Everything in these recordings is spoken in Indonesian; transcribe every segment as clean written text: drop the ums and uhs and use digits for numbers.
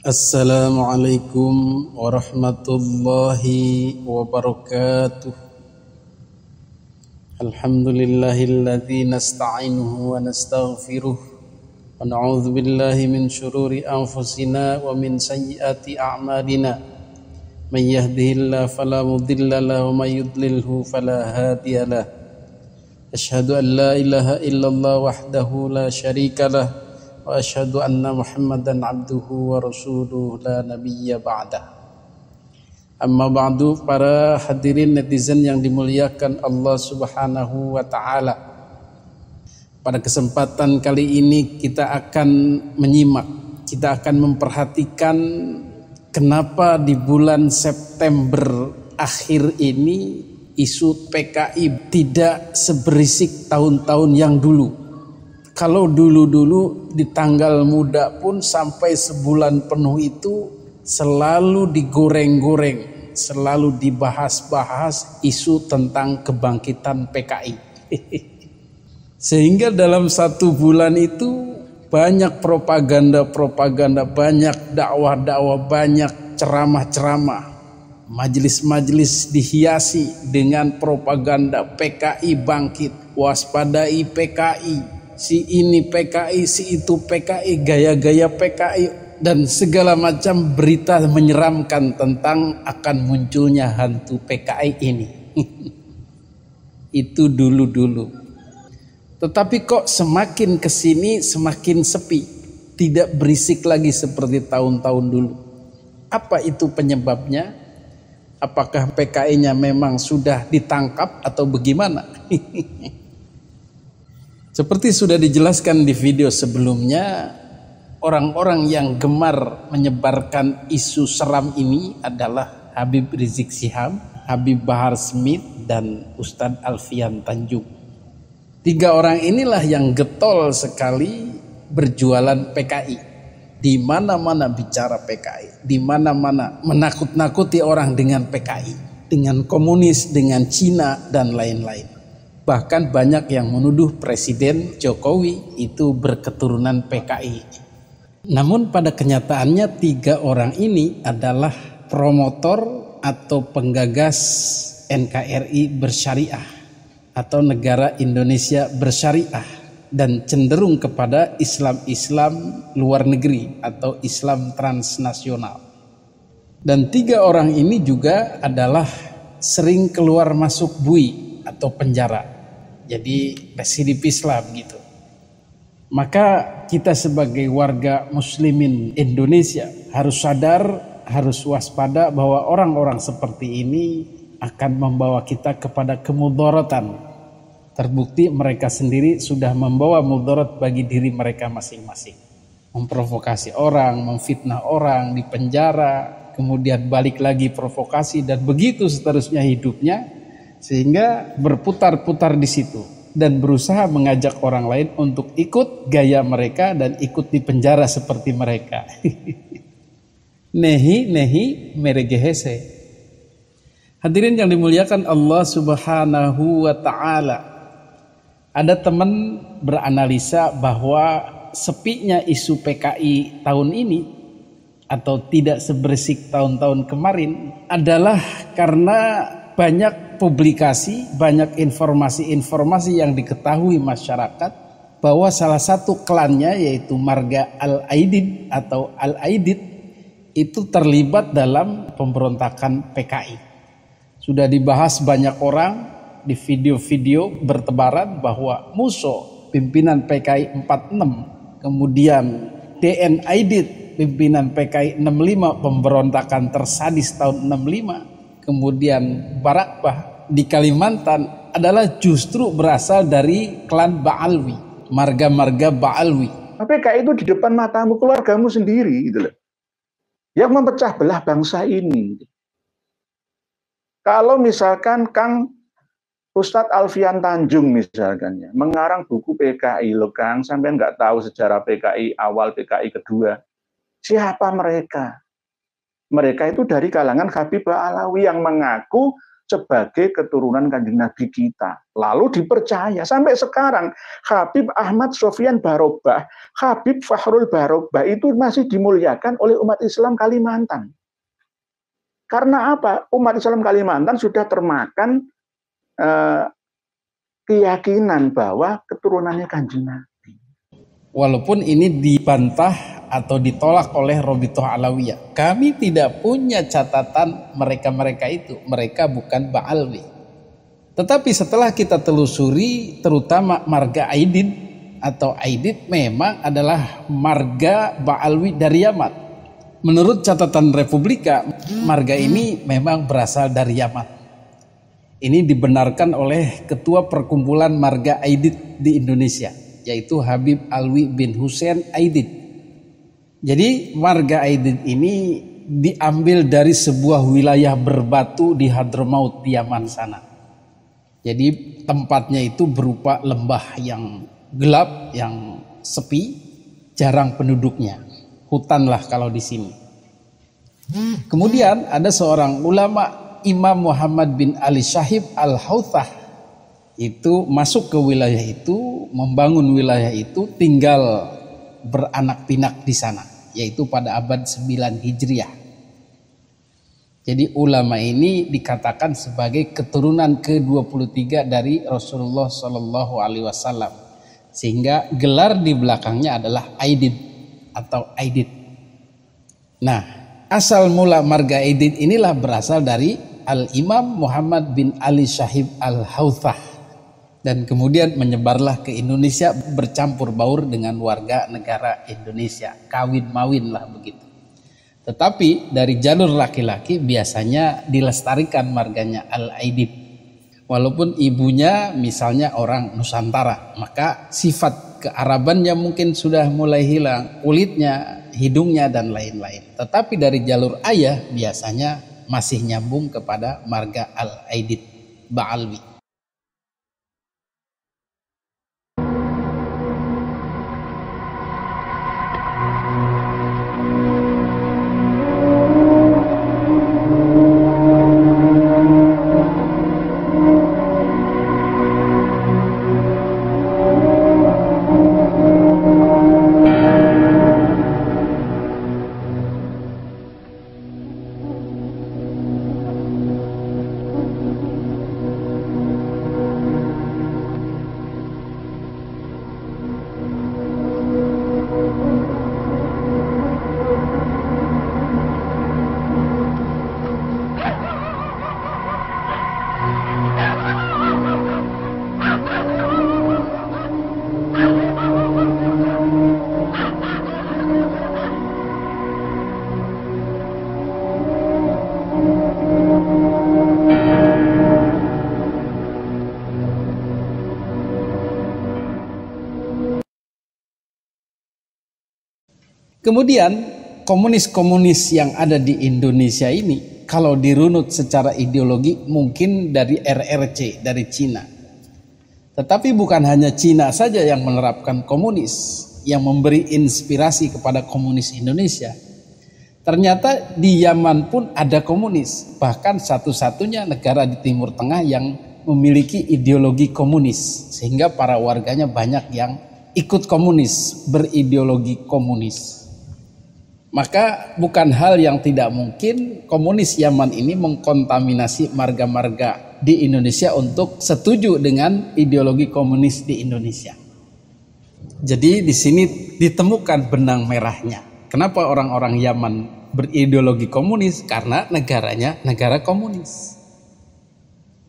Assalamualaikum warahmatullahi wabarakatuh. Alhamdulillahilladzi nasta'inuhu wa nastaghfiruh wa na'udzu billahi min syururi anfusina wa min sayyiati a'malina. May yahdihillahu fala mudilla lahu wa may yudlilhu fala hadiyalah. Asyhadu an la ilaha illallah wahdahu la syarika lah wa asyhadu anna Muhammadan abduhu wa rasuluhu la nabiyya ba'dah. Amma ba'du, para hadirin netizen yang dimuliakan Allah Subhanahu wa taala. Pada kesempatan kali ini kita akan menyimak, kita akan memperhatikan kenapa di bulan September akhir ini isu PKI tidak seberisik tahun-tahun yang dulu. Kalau dulu-dulu di tanggal muda pun sampai sebulan penuh itu selalu digoreng-goreng, selalu dibahas-bahas isu tentang kebangkitan PKI. Sehingga dalam satu bulan itu banyak propaganda-propaganda, banyak dakwah-dakwah, banyak ceramah-ceramah. Majelis-majelis dihiasi dengan propaganda PKI bangkit, waspadai PKI. Si ini PKI, si itu PKI, gaya-gaya PKI, dan segala macam berita menyeramkan tentang akan munculnya hantu PKI ini. Itu dulu-dulu. Tetapi kok semakin kesini semakin sepi, tidak berisik lagi seperti tahun-tahun dulu. Apa itu penyebabnya? Apakah PKI-nya memang sudah ditangkap atau bagaimana? Seperti sudah dijelaskan di video sebelumnya, orang-orang yang gemar menyebarkan isu seram ini adalah Habib Rizik Syihab, Habib Bahar Smith, dan Ustadz Alfian Tanjung. Tiga orang inilah yang getol sekali berjualan PKI. Di mana-mana bicara PKI, di mana-mana menakut-nakuti orang dengan PKI, dengan komunis, dengan Cina, dan lain-lain. Bahkan banyak yang menuduh Presiden Jokowi itu berketurunan PKI. Namun pada kenyataannya tiga orang ini adalah promotor atau penggagas NKRI bersyariah atau negara Indonesia bersyariah dan cenderung kepada Islam-Islam luar negeri atau Islam transnasional. Dan tiga orang ini juga adalah sering keluar masuk bui atau penjara. Jadi residipis Islam gitu. Maka kita sebagai warga muslimin Indonesia harus sadar, harus waspada bahwa orang-orang seperti ini akan membawa kita kepada kemudaratan. Terbukti mereka sendiri sudah membawa mudarat bagi diri mereka masing-masing. Memprovokasi orang, memfitnah orang, di penjara, kemudian balik lagi provokasi, dan begitu seterusnya hidupnya. Sehingga berputar-putar di situ dan berusaha mengajak orang lain untuk ikut gaya mereka dan ikut di penjara seperti mereka. Nehi meregehese. Hadirin yang dimuliakan Allah Subhanahu wa taala. Ada teman beranalisa bahwa sepinya isu PKI tahun ini atau tidak seberisik tahun-tahun kemarin adalah karena banyak publikasi, banyak informasi-informasi yang diketahui masyarakat bahwa salah satu klannya yaitu marga Al-Aidid atau Al-Aidid itu terlibat dalam pemberontakan PKI. Sudah dibahas banyak orang di video-video bertebaran bahwa Muso pimpinan PKI 46, kemudian DN Aidid pimpinan PKI 65 pemberontakan tersadis tahun 65, kemudian Barakbah di Kalimantan adalah justru berasal dari klan Ba'alwi, marga-marga Ba'alwi. PKI itu di depan matamu, keluargamu sendiri gitu loh, yang memecah belah bangsa ini. Kalau misalkan Kang Ustadz Alfian Tanjung misalkan ya, mengarang buku PKI, loh Kang, sampai nggak tahu sejarah PKI awal, PKI kedua. Siapa mereka? Mereka itu dari kalangan Habib Ba'alawi yang mengaku sebagai keturunan Kanjeng Nabi kita. Lalu dipercaya sampai sekarang Habib Ahmad Sofyan Barobah, Habib Fahrul Barobah itu masih dimuliakan oleh umat Islam Kalimantan. Karena apa? Umat Islam Kalimantan sudah termakan keyakinan bahwa keturunannya Kanjeng Nabi. Walaupun ini dibantah atau ditolak oleh Robitoh Alawiyah, kami tidak punya catatan mereka-mereka itu, mereka bukan Ba'alwi. Tetapi setelah kita telusuri, terutama marga Aidid atau Aidid memang adalah marga Ba'alwi dari Yaman. Menurut catatan Republika, marga ini memang berasal dari Yaman. Ini dibenarkan oleh Ketua Perkumpulan Marga Aidid di Indonesia, yaitu Habib Alwi bin Hussein Aidid. Jadi marga Aidid ini diambil dari sebuah wilayah berbatu di Hadramaut di Yaman sana. Jadi tempatnya itu berupa lembah yang gelap, yang sepi, jarang penduduknya. Hutan lah kalau di sini. Kemudian ada seorang ulama, Imam Muhammad bin Ali Syahib Al-Hauthah, itu masuk ke wilayah itu, membangun wilayah itu, tinggal beranak pinak di sana, yaitu pada abad 9 Hijriah. Jadi ulama ini dikatakan sebagai keturunan ke-23 dari Rasulullah Shallallahu Alaihi Wasallam, sehingga gelar di belakangnya adalah Aidid atau Aidid. Nah, asal mula marga Aidid inilah berasal dari Al-Imam Muhammad bin Ali Syahib Al-Hauthah, dan kemudian menyebarlah ke Indonesia, bercampur baur dengan warga negara Indonesia, kawin mawin lah begitu. Tetapi dari jalur laki-laki biasanya dilestarikan marganya Al-Aidid, walaupun ibunya misalnya orang Nusantara, maka sifat kearabannya mungkin sudah mulai hilang, kulitnya, hidungnya dan lain-lain. Tetapi dari jalur ayah biasanya masih nyambung kepada marga Al-Aidid Ba'alwi. Kemudian komunis-komunis yang ada di Indonesia ini, kalau dirunut secara ideologi mungkin dari RRC, dari Cina. Tetapi bukan hanya Cina saja yang menerapkan komunis, yang memberi inspirasi kepada komunis Indonesia. Ternyata di Yaman pun ada komunis, bahkan satu-satunya negara di Timur Tengah yang memiliki ideologi komunis, sehingga para warganya banyak yang ikut komunis, berideologi komunis. Maka bukan hal yang tidak mungkin komunis Yaman ini mengkontaminasi marga-marga di Indonesia untuk setuju dengan ideologi komunis di Indonesia. Jadi di sini ditemukan benang merahnya. Kenapa orang-orang Yaman berideologi komunis? Karena negaranya negara komunis.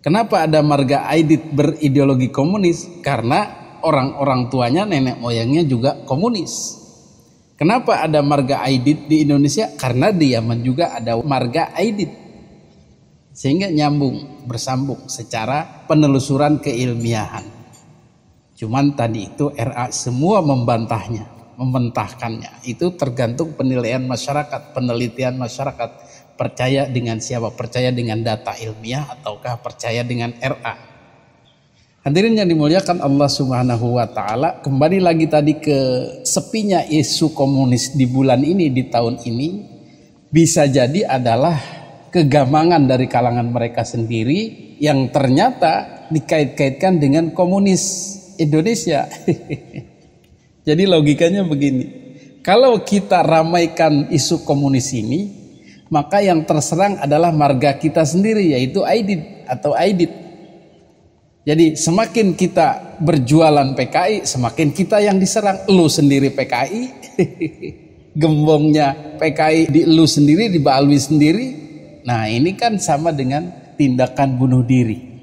Kenapa ada marga Aidid berideologi komunis? Karena orang-orang tuanya, nenek moyangnya juga komunis. Kenapa ada marga Aidid di Indonesia? Karena di Yaman juga ada marga Aidid. Sehingga nyambung, bersambung secara penelusuran keilmiahan. Cuman tadi itu RA semua membantahnya, membantahkannya. Itu tergantung penilaian masyarakat, penelitian masyarakat. Percaya dengan siapa? Percaya dengan data ilmiah ataukah percaya dengan RA? Hadirin yang dimuliakan Allah Subhanahu wa taala, kembali lagi tadi ke sepinya isu komunis di bulan ini, di tahun ini, bisa jadi adalah kegamangan dari kalangan mereka sendiri yang ternyata dikait-kaitkan dengan komunis Indonesia. Jadi logikanya begini, kalau kita ramaikan isu komunis ini, maka yang terserang adalah marga kita sendiri, yaitu Aidit. Jadi semakin kita berjualan PKI, semakin kita yang diserang. Lu sendiri PKI, gembongnya PKI di lu sendiri, di Baalwi sendiri. Nah ini kan sama dengan tindakan bunuh diri.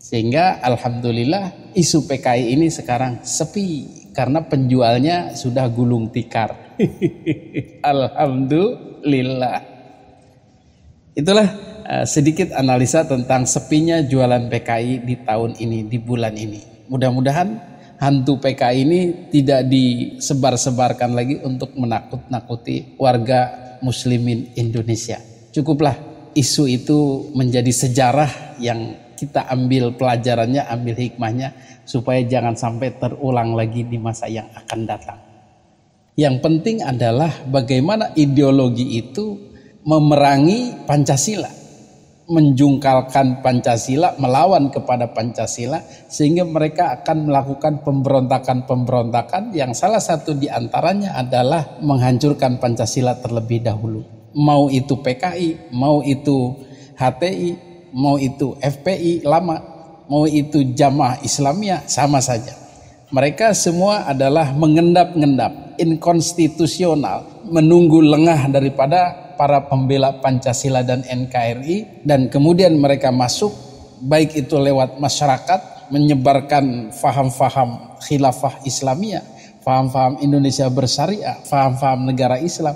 Sehingga alhamdulillah isu PKI ini sekarang sepi, karena penjualnya sudah gulung tikar. Alhamdulillah. Itulah sedikit analisa tentang sepinya jualan PKI di tahun ini, di bulan ini. Mudah-mudahan hantu PKI ini tidak disebar-sebarkan lagi untuk menakut-nakuti warga muslimin Indonesia. Cukuplah isu itu menjadi sejarah yang kita ambil pelajarannya, ambil hikmahnya, supaya jangan sampai terulang lagi di masa yang akan datang. Yang penting adalah bagaimana ideologi itu memerangi Pancasila, menjungkalkan Pancasila, melawan kepada Pancasila, sehingga mereka akan melakukan pemberontakan-pemberontakan yang salah satu diantaranya adalah menghancurkan Pancasila terlebih dahulu. Mau itu PKI, mau itu HTI, mau itu FPI lama, mau itu Jamaah Islamiyah, sama saja. Mereka semua adalah mengendap-endap, inkonstitusional, menunggu lengah daripada para pembela Pancasila dan NKRI, dan kemudian mereka masuk, baik itu lewat masyarakat, menyebarkan faham-faham khilafah Islamiyah, faham-faham Indonesia bersyariah, faham-faham negara Islam,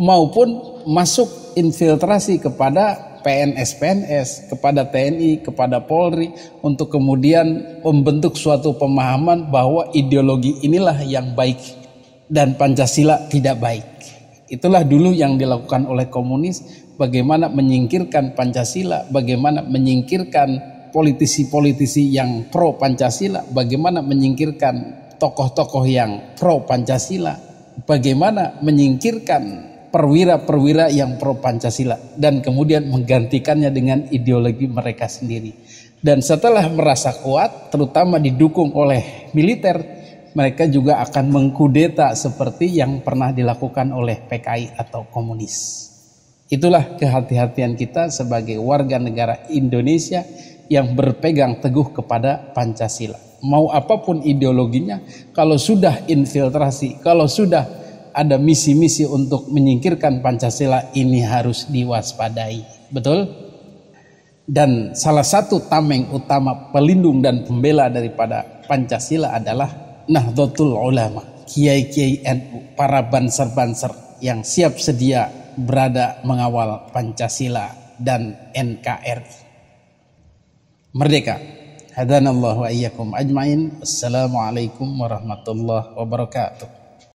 maupun masuk infiltrasi kepada PNS, kepada TNI, kepada Polri, untuk kemudian membentuk suatu pemahaman bahwa ideologi inilah yang baik dan Pancasila tidak baik. Itulah dulu yang dilakukan oleh komunis, bagaimana menyingkirkan Pancasila, bagaimana menyingkirkan politisi-politisi yang pro Pancasila, bagaimana menyingkirkan tokoh-tokoh yang pro Pancasila, bagaimana menyingkirkan perwira-perwira yang pro Pancasila, dan kemudian menggantikannya dengan ideologi mereka sendiri. Dan setelah merasa kuat, terutama didukung oleh militer, mereka juga akan mengkudeta seperti yang pernah dilakukan oleh PKI atau komunis. Itulah kehati-hatian kita sebagai warga negara Indonesia yang berpegang teguh kepada Pancasila. Mau apapun ideologinya, kalau sudah infiltrasi, kalau sudah ada misi-misi untuk menyingkirkan Pancasila, ini harus diwaspadai. Betul? Dan salah satu tameng utama pelindung dan pembela daripada Pancasila adalah Nahdlatul Ulama, kiai-kiai NU, para banser-banser yang siap sedia berada mengawal Pancasila dan NKRI. Merdeka. Hadanallahu wa iyyakum ajmain. Assalamualaikum warahmatullahi wabarakatuh.